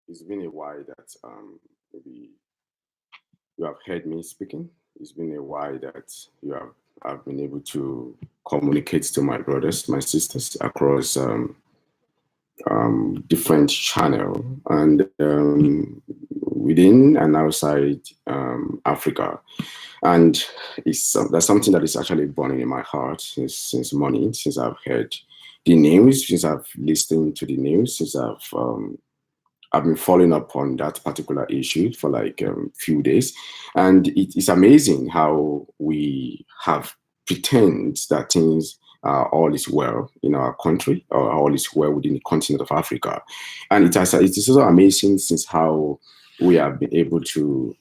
It's been a while that maybe you have heard me speaking. It's been a while that I've been able to communicate to my brothers, my sisters across different channel and within and outside Africa. And that's something that is actually burning in my heart since morning, since I've heard the news, since I've listened to the news, since I've been following up on that particular issue for like a few days, and it is amazing how we have pretend that things all is well in our country, or all is well within the continent of Africa, and it is also amazing since how we have been able to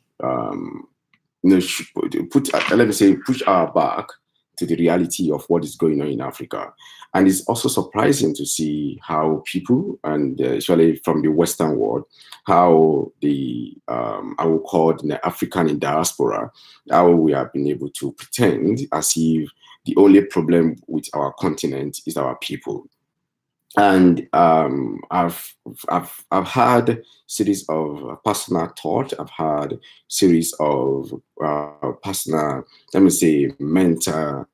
put let me say push our back to the reality of what is going on in Africa. And it's also surprising to see how people, and especially from the Western world, how I will call it the African in diaspora, how we have been able to pretend as if the only problem with our continent is our people. And I've had series of personal thought. I've had series of personal, let me say, mental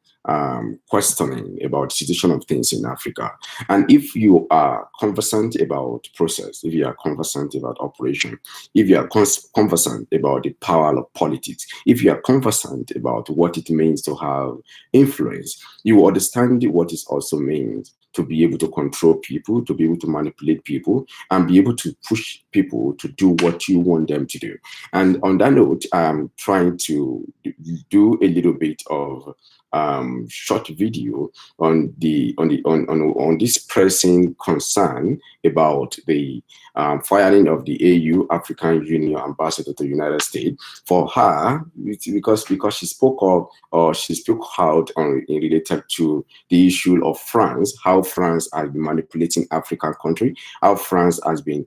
questioning about the situation of things in Africa. And if you are conversant about process, if you are conversant about operation, if you are conversant about the power of politics, if you are conversant about what it means to have influence, you will understand what it also means to be able to control people, to be able to manipulate people, and be able to push people to do what you want them to do. And on that note, I'm trying to do a little bit of short video on this pressing concern about the firing of the AU African Union ambassador to the United States. For her, because she spoke of, or she spoke out on related to the issue of France, how France has been manipulating African country, how France has been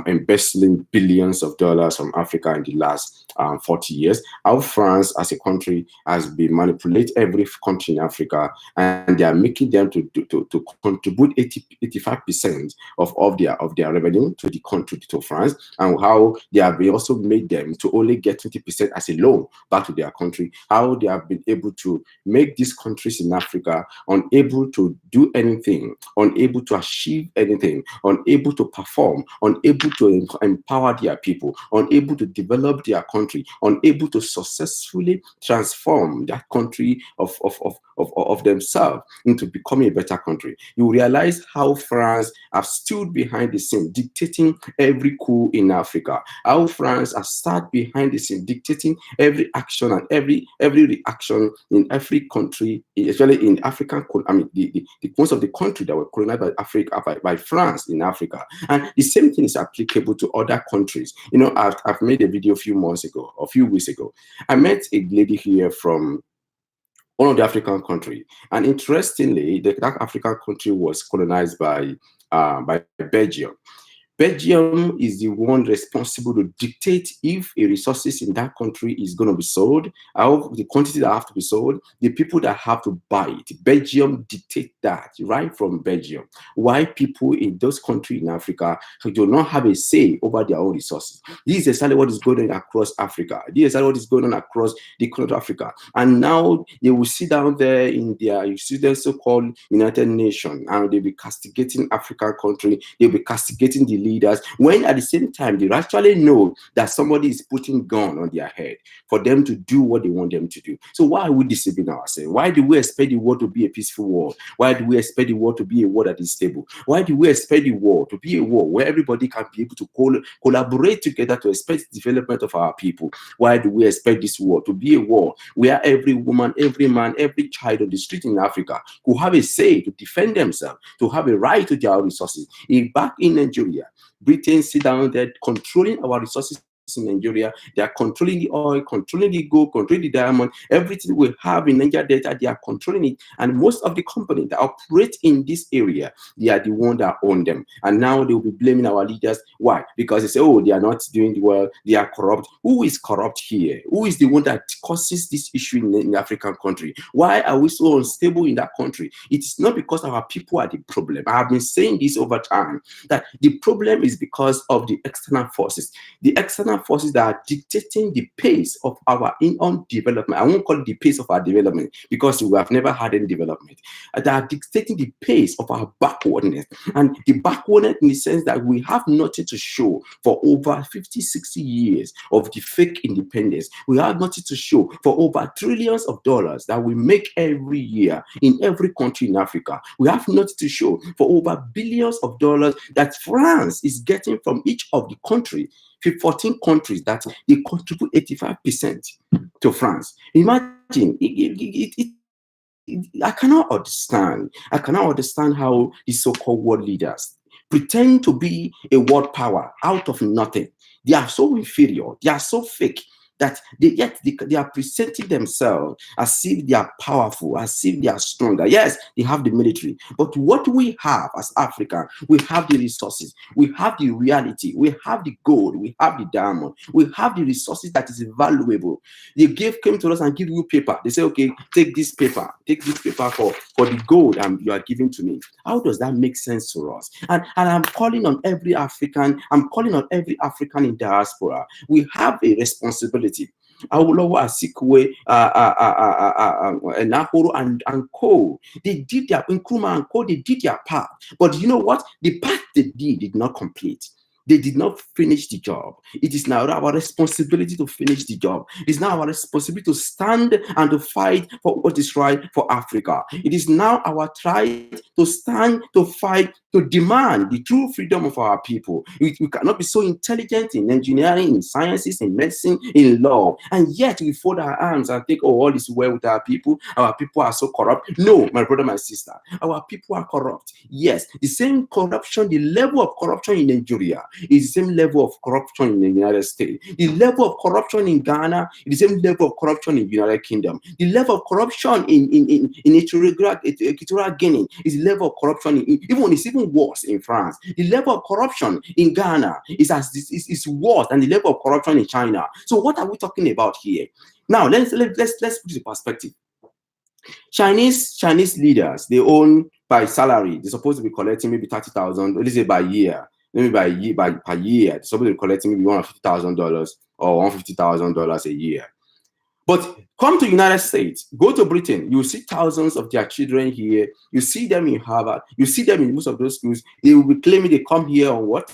embezzling billions of dollars from Africa in the last 40 years, how France as a country has been manipulate every country in Africa, and they are making them to contribute 85% of their revenue to the country, to France, and how they have also made them to only get 20% as a loan back to their country, how they have been able to make these countries in Africa unable to do anything, unable to achieve anything, unable to perform, unable to empower their people, unable to develop their country, unable to successfully transform that country of themselves into becoming a better country. You realize how France have stood behind the scene, dictating every coup in Africa, how France has sat behind the scene, dictating every action and every reaction in every country, especially in African, I mean, the most of the country that were colonized by Africa, by France in Africa. And the same thing is applicable to other countries. You know, I've made a video a few months ago, a few weeks ago. I met a lady here from one of the African country, and interestingly, that African country was colonized by Belgium. Belgium is the one responsible to dictate if a resources in that country is going to be sold, how the quantity that have to be sold, the people that have to buy it. Belgium dictate that right from Belgium. Why people in those countries in Africa do not have a say over their own resources. This is exactly what is going on across Africa. This is exactly what is going on across the continent of Africa. And now they will sit down there in their, you see, the so-called United Nations, and they'll be castigating African country. They'll be castigating the leaders, when at the same time they actually know that somebody is putting gun on their head for them to do what they want them to do. So why are we deceiving ourselves? Why do we expect the world to be a peaceful world? Why do we expect the world to be a world that is stable? Why do we expect the world to be a world where everybody can be able to collaborate together to expect the development of our people? Why do we expect this world to be a world where every woman, every man, every child on the street in Africa could have a say to defend themselves, to have a right to their resources? If back in Nigeria, Britain sit down there controlling our resources in Nigeria. They are controlling the oil, controlling the gold, controlling the diamond. Everything we have in Niger Delta, they are controlling it. And most of the companies that operate in this area, they are the one that own them. And now they will be blaming our leaders. Why? Because they say, oh, they are not doing well, they are corrupt. Who is corrupt here? Who is the one that causes this issue in the African country? Why are we so unstable in that country? It is not because our people are the problem. I have been saying this over time, that the problem is because of the external forces. The external forces that are dictating the pace of our own development. I won't call it the pace of our development because we have never had any development. That are dictating the pace of our backwardness. And the backwardness in the sense that we have nothing to show for over 50, 60 years of the fake independence. We have nothing to show for over trillions of dollars that we make every year in every country in Africa. We have nothing to show for over billions of dollars that France is getting from each of the countries. 14 countries that they contribute 85% to France. Imagine, I cannot understand. I cannot understand how the so-called world leaders pretend to be a world power out of nothing. They are so inferior. They are so fake that they are presenting themselves as if they are powerful, as if they are stronger. Yes, they have the military, but what we have as Africa, we have the resources, we have the reality, we have the gold, we have the diamond, we have the resources that is valuable. They came to us and give you paper. They say, okay, take this paper for the gold and you are giving to me. How does that make sense to us? And I'm calling on every African, in diaspora. We have a responsibility. Awolowo, Azikiwe, Nahoro and co. They did their Nkrumah and co. They did their part, but you know what? The part they did not complete. They did not finish the job. It is now our responsibility to finish the job. It is now our responsibility to stand and to fight for what is right for Africa. It is now our right to stand, to fight, to demand the true freedom of our people. We cannot be so intelligent in engineering, in sciences, in medicine, in law, and yet we fold our arms and think, oh, all is well with our people. Our people are so corrupt. No, my brother, my sister, our people are corrupt. Yes, the same corruption, the level of corruption in Nigeria is the same level of corruption in the United States. The level of corruption in Ghana is the same level of corruption in the United Kingdom. The level of corruption in Equatorial Guinea is the level of corruption it's even worse in France. The level of corruption in Ghana is worse than the level of corruption in China. So what are we talking about here? Now let's put it in perspective. Chinese leaders, they own by salary. They're supposed to be collecting maybe 30,000, let's say by year. Maybe per year, they're supposed to be collecting maybe $150,000 or $150,000 a year. But come to the United States, go to Britain, you see thousands of their children here. You see them in Harvard. You see them in most of those schools. They will be claiming they come here on what?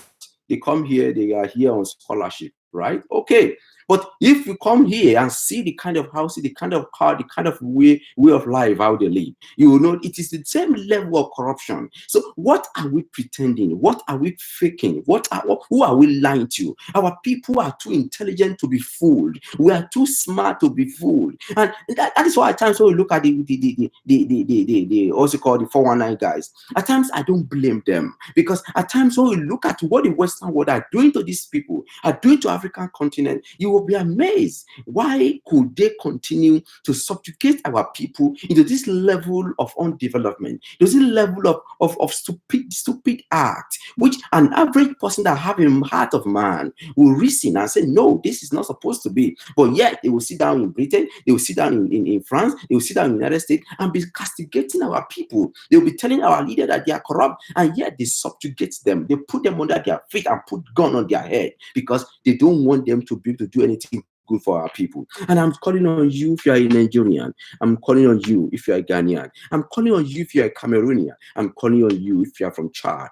They come here, they are here on scholarship, right? Okay. But if you come here and see the kind of housing, the kind of car, the kind of way of life, how they live, you will know it is the same level of corruption. So what are we pretending? What are we faking? Who are we lying to? Our people are too intelligent to be fooled. We are too smart to be fooled. And that is why at times when we look at the also called the 419 guys, at times I don't blame them. Because at times when we look at what the Western world are doing to these people, are doing to African continent, you will be amazed. Why could they continue to subjugate our people into this level of undevelopment, this level of stupid act, which an average person that have a heart of man will reason and say, no, this is not supposed to be. But yet they will sit down in Britain, they will sit down in France, they will sit down in the United States and be castigating our people. They will be telling our leader that they are corrupt, and yet they subjugate them. They put them under their feet and put gun on their head because they don't want them to be able to do anything good for our people. And I'm calling on you if you are a Nigerian. I'm calling on you if you are a Ghanaian. I'm calling on you if you are a Cameroonian. I'm calling on you if you are from Chad,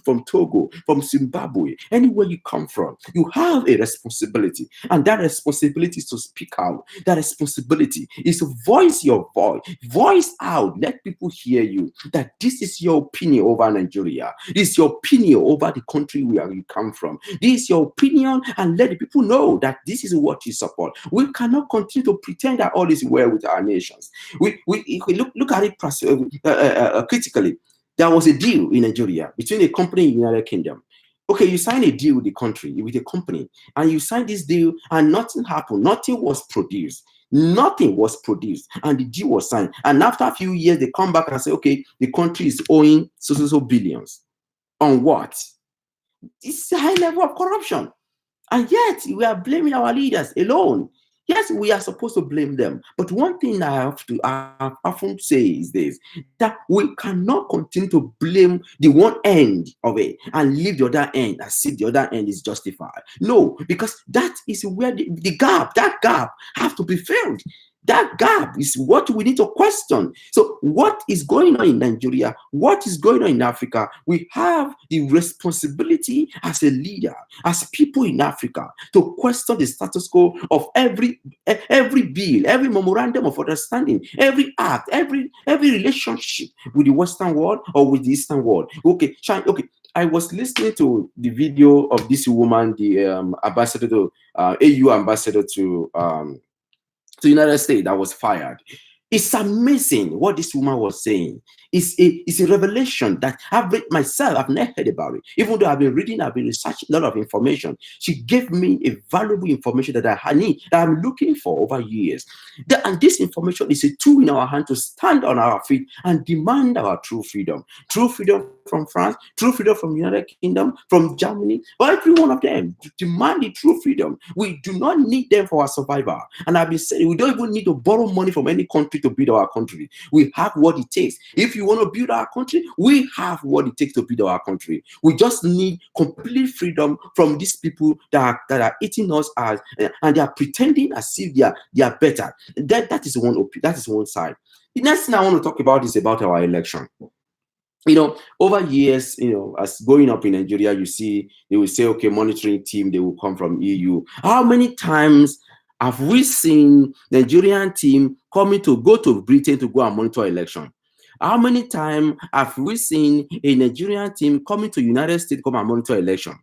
from Togo, from Zimbabwe, anywhere you come from. You have a responsibility, and that responsibility is to speak out. That responsibility is to voice your voice out. Let people hear you. That this is your opinion over Nigeria. This is your opinion over the country where you come from. This is your opinion, and let the people know that this is what you support. We cannot continue to pretend that all is well with our nations. We look at it critically. There was a deal in Nigeria between a company in the United Kingdom. Okay, you sign a deal with the country, with a company, and you sign this deal, and nothing happened. Nothing was produced. Nothing was produced, and the deal was signed. And after a few years, they come back and say, okay, the country is owing so billions. On what? It's a high level of corruption. And yet, we are blaming our leaders alone. Yes, we are supposed to blame them. But one thing I have often say is this, that we cannot continue to blame the one end of it and leave the other end as if the other end is justified. No, because that is where that gap have to be filled. That gap is what we need to question. So, what is going on in Nigeria? What is going on in Africa? We have the responsibility as a leader, as people in Africa, to question the status quo of every bill, every memorandum of understanding, every act, every relationship with the Western world or with the Eastern world. Okay, okay. I was listening to the video of this woman, the ambassador to AU ambassador to the United States, that was fired. It's amazing what this woman was saying. It's a revelation that I've read myself. I've never heard about it. Even though I've been reading, I've been researching a lot of information. She gave me a valuable information that I need, that I'm looking for over years. And this information is a tool in our hand to stand on our feet and demand our true freedom. True freedom from France, true freedom from the United Kingdom, from Germany, or every one of them to demand the true freedom. We do not need them for our survival. And I've been saying, we don't even need to borrow money from any country to build our country. We have what it takes. If you want to build our country, we have what it takes to build our country. We just need complete freedom from these people that are eating us as, and they are pretending as if they are better. That is one side. The next thing I want to talk about is about our election. Over years, as growing up in Nigeria, you see, they will say, okay, monitoring team, they will come from EU. How many times have we seen Nigerian team coming to go to Britain to go and monitor election? How many times have we seen a Nigerian team coming to United States to come and monitor election?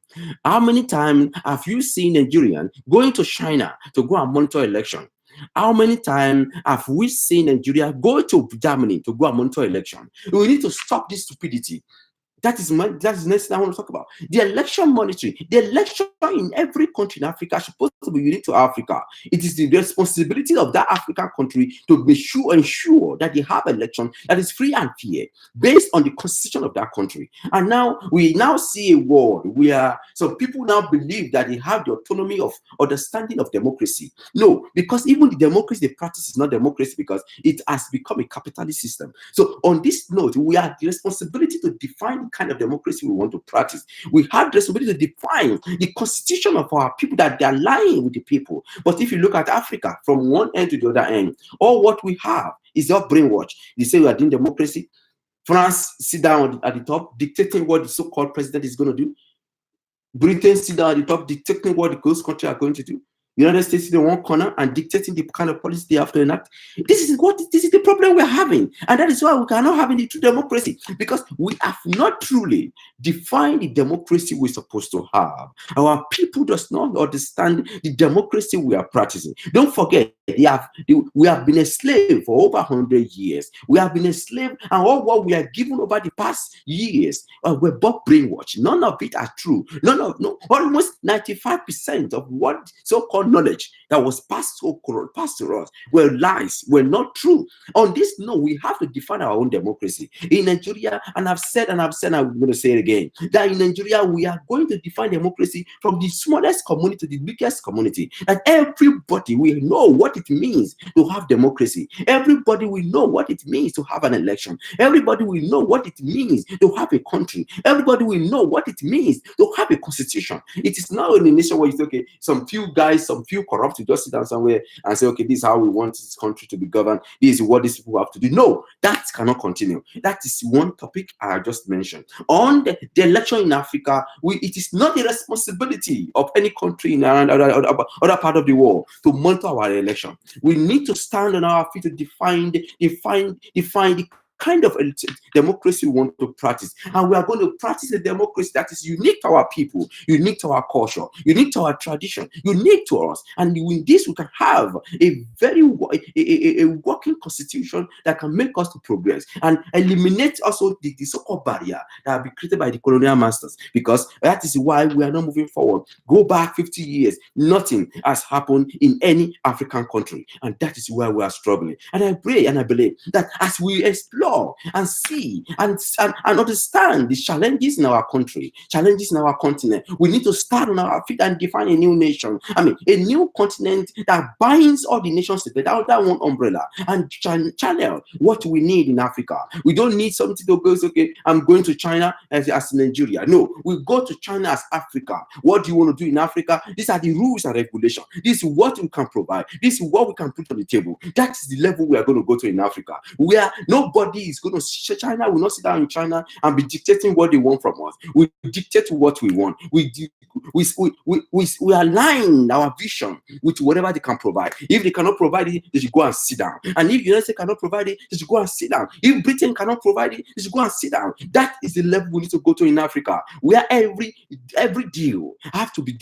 How many times have you seen Nigerian going to China to go and monitor election? How many times have we seen Nigeria go to Germany to go and monitor election? We need to stop this stupidity. That is the next thing I want to talk about. The election monitoring. The election in every country in Africa is supposed to be unique to Africa. It is the responsibility of that African country to ensure that they have election that is free and fair based on the constitution of that country. And now we see a world where some people now believe that they have the autonomy of understanding of democracy. No, because even the democracy they practice is not democracy, because it has become a capitalist system. So on this note, we have the responsibility to define the kind of democracy we want to practice. We have the responsibility to define the constitution of our people, that they are lying with the people. But if you look at Africa from one end to the other end, all what we have is just brainwash. They say we are doing democracy. France sit down at the top, dictating what the so-called president is going to do. Britain sit down at the top, dictating what the ghost country are going to do. United States in one corner and dictating the kind of policy they have to enact. This is the problem we're having. And that is why we cannot have any true democracy, because we have not truly defined the democracy we're supposed to have. Our people does not understand the democracy we are practicing. Don't forget, we have been a slave for over 100 years. We have been a slave, and all what we are given over the past years we're both brainwashed. None of it are true. Almost 95% of what so-called knowledge that was passed to us were lies, were not true. On this note, we have to define our own democracy in Nigeria. And I've said, I'm going to say it again, that in Nigeria we are going to define democracy from the smallest community to the biggest community. And everybody will know what it means to have democracy. Everybody will know what it means to have an election. Everybody will know what it means to have a country. Everybody will know what it means to have a constitution. It is not in a nation where it's okay, some few guys, some few corrupt to just sit down somewhere and say, okay, this is how we want this country to be governed. This is what these people have to do. No, that cannot continue. That is one topic I just mentioned. On the election in Africa, it is not the responsibility of any country in other part of the world to monitor our election. We need to stand on our feet to define the kind of a democracy we want to practice. And we are going to practice a democracy that is unique to our people, unique to our culture, unique to our tradition, unique to us. And with this, we can have a very a working constitution that can make us to progress and eliminate also the so-called barrier that have been created by the colonial masters, because that is why we are not moving forward. Go back 50 years, nothing has happened in any African country, and that is where we are struggling. And I pray and I believe that as we explore and see and understand the challenges in our country, challenges in our continent, we need to start on our feet and define a new nation. I mean, a new continent that binds all the nations together under one umbrella and channel what we need in Africa. We don't need something to go, okay, I'm going to China as Nigeria. No, we go to China as Africa. What do you want to do in Africa? These are the rules and regulations. This is what we can provide. This is what we can put on the table. That is the level we are going to go to in Africa, where nobody is going to, China will not sit down in China and be dictating what they want from us. We dictate what we want. We align our vision with whatever they can provide. If they cannot provide it, they should go and sit down. And if United States cannot provide it, they should go and sit down. If Britain cannot provide it, they should go and sit down. That is the level we need to go to in Africa, where every deal have to be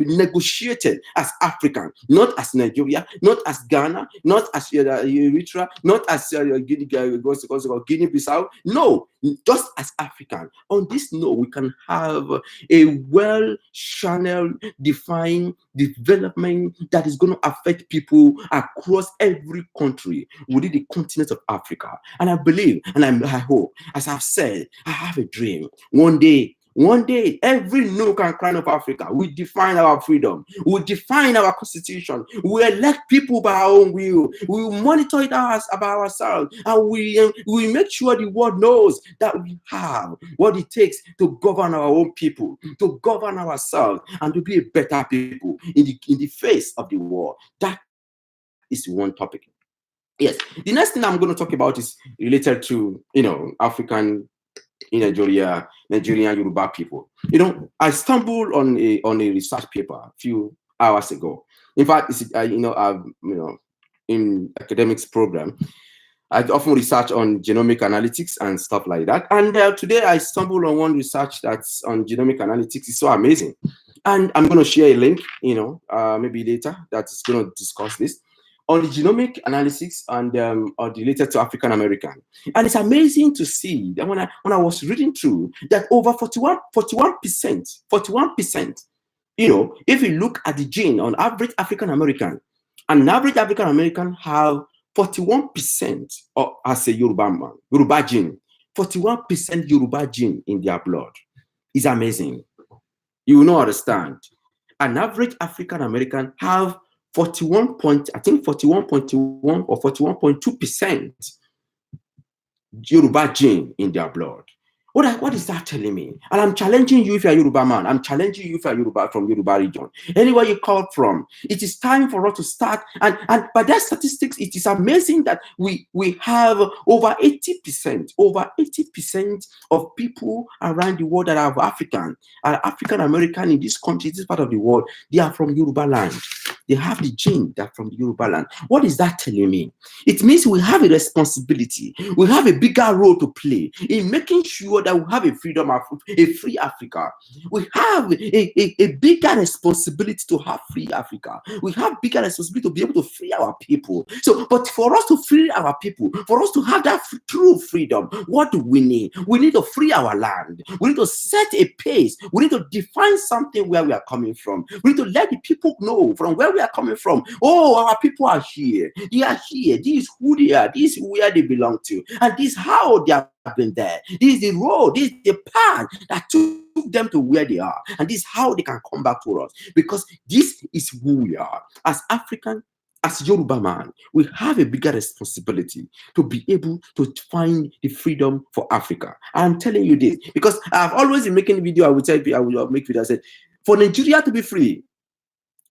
negotiated as African, not as Nigeria, not as Ghana, not as Eritrea, not as Guinea-Bissau. No, just as African. On this note, we can have a well-channeled, defined development that is going to affect people across every country within the continent of Africa. And I believe, and I hope, as I've said, I have a dream. One day, every nook and cranny of Africa, we define our freedom, we define our constitution, we elect people by our own will, we monitor it by ourselves, and we make sure the world knows that we have what it takes to govern our own people, to govern ourselves, and to be a better people in the face of the world. That is one topic. Yes, the next thing I'm going to talk about is related to, African in Nigerian Yoruba people. I stumbled on a research paper a few hours ago. In fact, in academics program, I often research on genomic analytics and stuff like that. And today I stumbled on one research that's on genomic analytics. It's so amazing. And I'm going to share a link, maybe later, that's going to discuss this on the genomic analysis and related to African American. And it's amazing to see that when I was reading through that over 41%, if you look at the gene on average African American, an average African American have 41% as a Yoruba gene, 41% Yoruba gene in their blood. Is amazing. You will not understand. An average African American have 41.1 or 41.2% Yoruba gene in their blood. What is that telling me? And I'm challenging you if you're a Yoruba man. I'm challenging you if you're Yoruba from Yoruba region. Anywhere you call from, it is time for us to start. And by that statistics, it is amazing that we have over 80% of people around the world that are African American in this country, this part of the world, they are from Yoruba land. They have the gene that from the Yoruba land. What is that telling me? It means we have a responsibility. We have a bigger role to play in making sure that we have a free Africa. We have a bigger responsibility to have free Africa. We have bigger responsibility to be able to free our people. So, but for us to free our people, for us to have that true freedom, what do we need? We need to free our land. We need to set a pace. We need to define something where we are coming from. We need to let the people know from where we are coming from. Oh, our people are here. They are here. This is who they are. This is where they belong to. And this is how they have been there. This is the road. This is the path that took them to where they are. And this is how they can come back to us. Because this is who we are. As African, as Yoruba man, we have a bigger responsibility to be able to find the freedom for Africa. I'm telling you this because I've always been making video. I will make video. I said, for Nigeria to be free,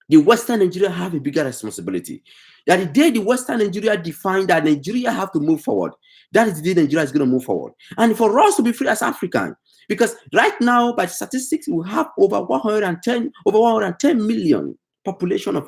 the Western Nigeria have a bigger responsibility. That the day the Western Nigeria define that Nigeria have to move forward, that is the day Nigeria is going to move forward. And for us to be free as African, because right now, by statistics, we have over 110 million population of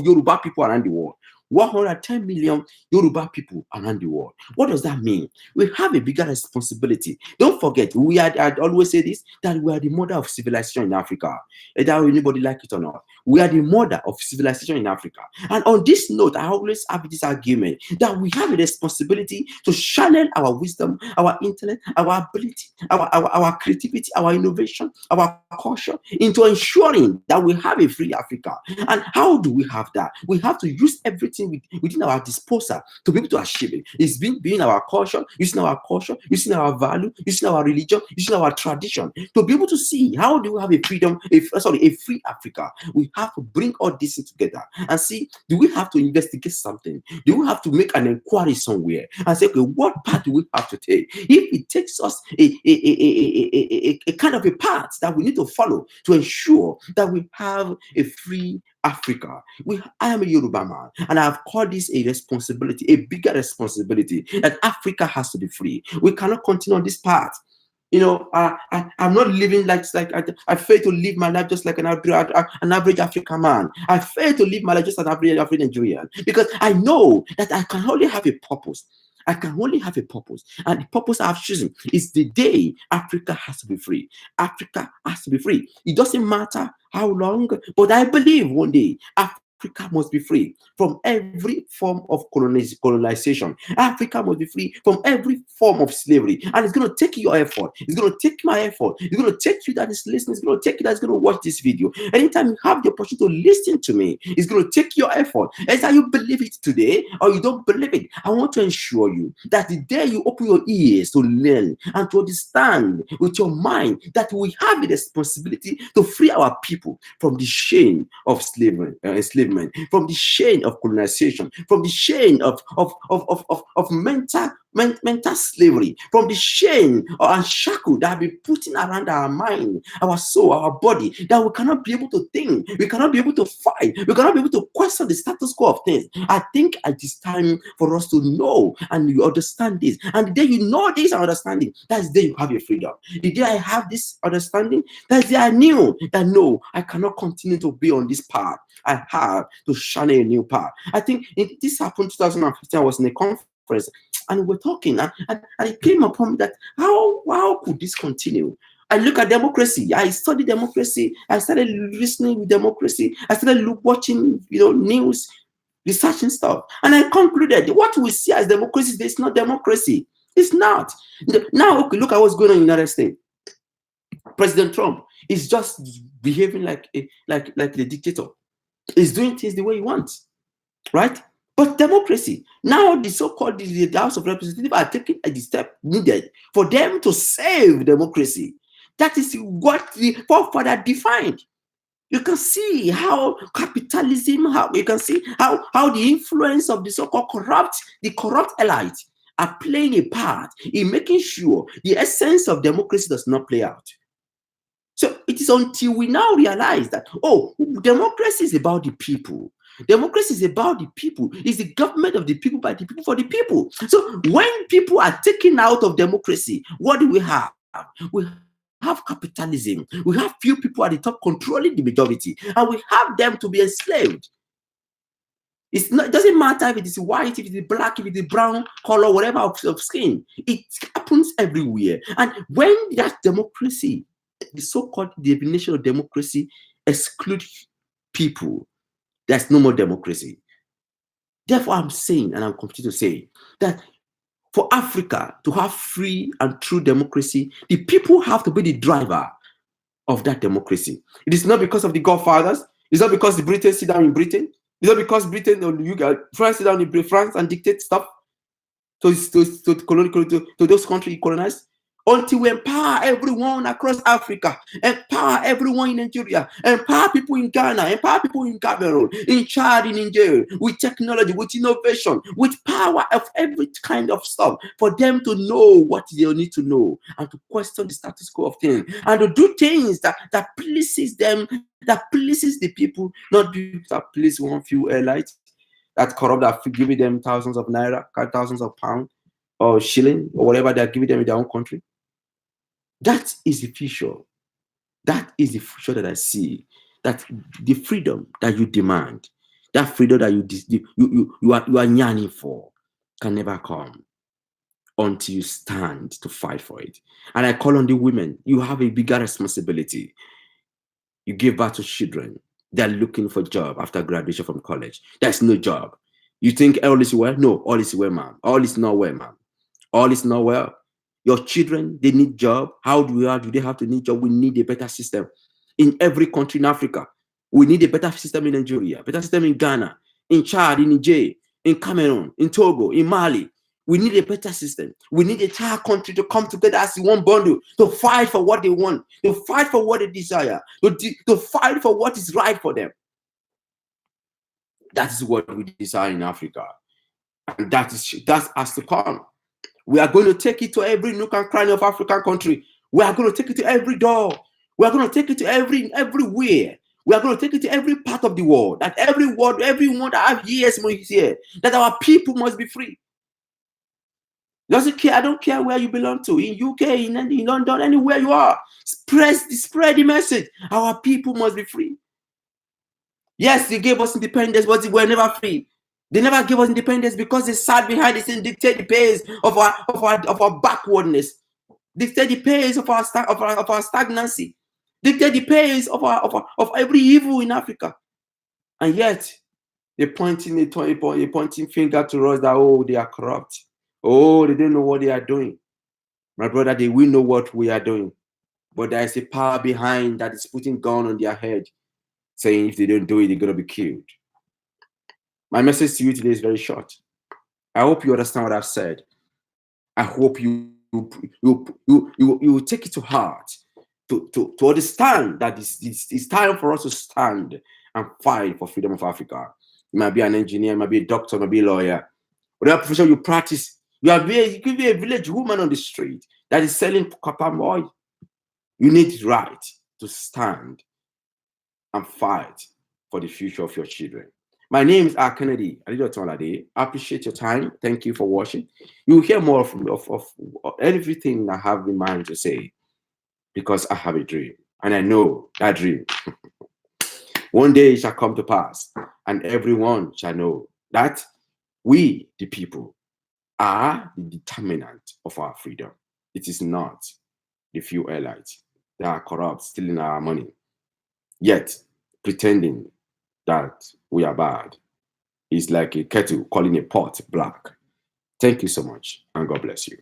Yoruba people around the world. 110 million Yoruba people around the world. What does that mean? We have a bigger responsibility. Don't forget, I always say this, that we are the mother of civilization in Africa. Whether anybody like it or not, we are the mother of civilization in Africa. And on this note, I always have this argument that we have a responsibility to channel our wisdom, our intellect, our ability, our creativity, our innovation, our culture into ensuring that we have a free Africa. And how do we have that? We have to use everything within our disposal to be able to achieve it. It's being our culture, using our value, using our religion, using our tradition to be able to see how do we have a free Africa. We have to bring all this together and see, do we have to investigate something? Do we have to make an inquiry somewhere and say, okay, what path do we have to take? If it takes us a kind of a path that we need to follow to ensure that we have a free Africa. I am a Yoruba man, and I have called this a responsibility, a bigger responsibility, that Africa has to be free. We cannot continue on this path. You know, I'm not living like I fail to live my life just like an average African man. I fail to live my life just as an average Nigerian, because I know that I can only have a purpose. I can only have a purpose, and the purpose I've chosen is the day Africa has to be free. Africa has to be free. It doesn't matter how long, but I believe one day Africa must be free from every form of colonization. Africa must be free from every form of slavery. And it's going to take your effort. It's going to take my effort. It's going to take you that is listening. It's going to take you that's going to watch this video. Anytime you have the opportunity to listen to me, it's going to take your effort. Either you believe it today or you don't believe it. I want to ensure you that the day you open your ears to learn and to understand with your mind that we have the responsibility to free our people from the shame of slavery, enslavement, from the shame of colonization, from the shame of mental slavery, from the shame and shackle that have been putting around our mind, our soul, our body, that we cannot be able to think, we cannot be able to fight, we cannot be able to question the status quo of things. I think it is time for us to know and you understand this. And the day you know this and understanding, that's the day you have your freedom. The day I have this understanding, that's the day I knew that no, I cannot continue to be on this path. I have to shine a new path. I think this happened 2015. I was in a conference and we're talking, and it came upon that how could this continue? I look at democracy. I study democracy. I started listening with democracy. I started watching, news, researching stuff, and I concluded what we see as democracy is not democracy. It's not. Now, okay, look at what's going on in the United States. President Trump is just behaving like the dictator. He's doing things the way he wants, right? But democracy, now the so-called the House of Representatives are taking the step needed for them to save democracy. That is what the forefather defined. You can see how capitalism, you can see how the influence of the so-called corrupt elite are playing a part in making sure the essence of democracy does not play out. So it is until we now realize that, democracy is about the people. Democracy is about the people. It's the government of the people, by the people, for the people. So when people are taken out of democracy, what do we have? We have capitalism. We have few people at the top controlling the majority, and we have them to be enslaved. It doesn't matter if it is white, if it is black, if it is brown color, whatever of skin. It happens everywhere. And when that democracy, the so-called definition of democracy, excludes people, there's no more democracy. Therefore, I'm saying, and I'm continuing to say, that for Africa to have free and true democracy, the people have to be the driver of that democracy. It is not because of the godfathers. It's not because the British sit down in Britain. It's not because Britain or France sit down in France and dictate stuff to those countries colonized. Until we empower everyone across Africa, empower everyone in Nigeria, empower people in Ghana, empower people in Cameroon, in Chad, in Nigeria, with technology, with innovation, with power of every kind of stuff, for them to know what they need to know and to question the status quo of things and to do things that pleases them, that pleases the people, not people that please one few elites that corrupt, that giving them thousands of naira, thousands of pounds, or shilling, or whatever they're giving them in their own country. That is the future. That is the future that I see. That the freedom that you demand, That freedom that you are yearning for can never come until you stand to fight for it. And I call on the women, you have a bigger responsibility. You give birth to children. They're looking for a job after graduation from college. There's no job. You think all is well? No, all is well, ma'am. All is not well, ma'am. All is not well. Your children, they need job. How do they have to need job? We need a better system in every country in Africa. We need a better system in Nigeria, better system in Ghana, in Chad, in Niger, in Cameroon, in Togo, in Mali. We need a better system. We need the entire country to come together as one bundle to fight for what they want, to fight for what they desire, to fight for what is right for them. That is what we desire in Africa. And that's has to come. We are going to take it to every nook and cranny of African country. We are going to take it to every door. We are going to take it to everywhere. We are going to take it to every part of the world. That everyone that have ears must hear. That our people must be free. Doesn't care. I don't care where you belong to. In UK, in London, anywhere you are. Spread the message. Our people must be free. Yes, they gave us independence, but we were never free. They never gave us independence because they sat behind us and dictate the pace of our backwardness, dictate the pace of our stagnancy, dictate the pace of every evil in Africa. And yet, they're pointing finger to us that, oh, they are corrupt. Oh, they don't know what they are doing. My brother, they will know what we are doing. But there is a power behind that is putting gun on their head, saying if they don't do it, they're going to be killed. My message to you today is very short. I hope you understand what I've said. I hope you take it to heart to understand that it's time for us to stand and fight for freedom of Africa. You might be an engineer, you might be a doctor, you might be a lawyer. Whatever profession you practice, you could be a village woman on the street that is selling palm oil. You need the right to stand and fight for the future of your children. My name is Kennedy Adeotolade. I appreciate your time. Thank you for watching. You will hear more of everything I have in mind to say, because I have a dream. And I know that dream one day shall come to pass, and everyone shall know that we, the people, are the determinant of our freedom. It is not the few elites that are corrupt, stealing our money, yet pretending that we are bad. It's like a kettle calling a pot black. Thank you so much, and God bless you.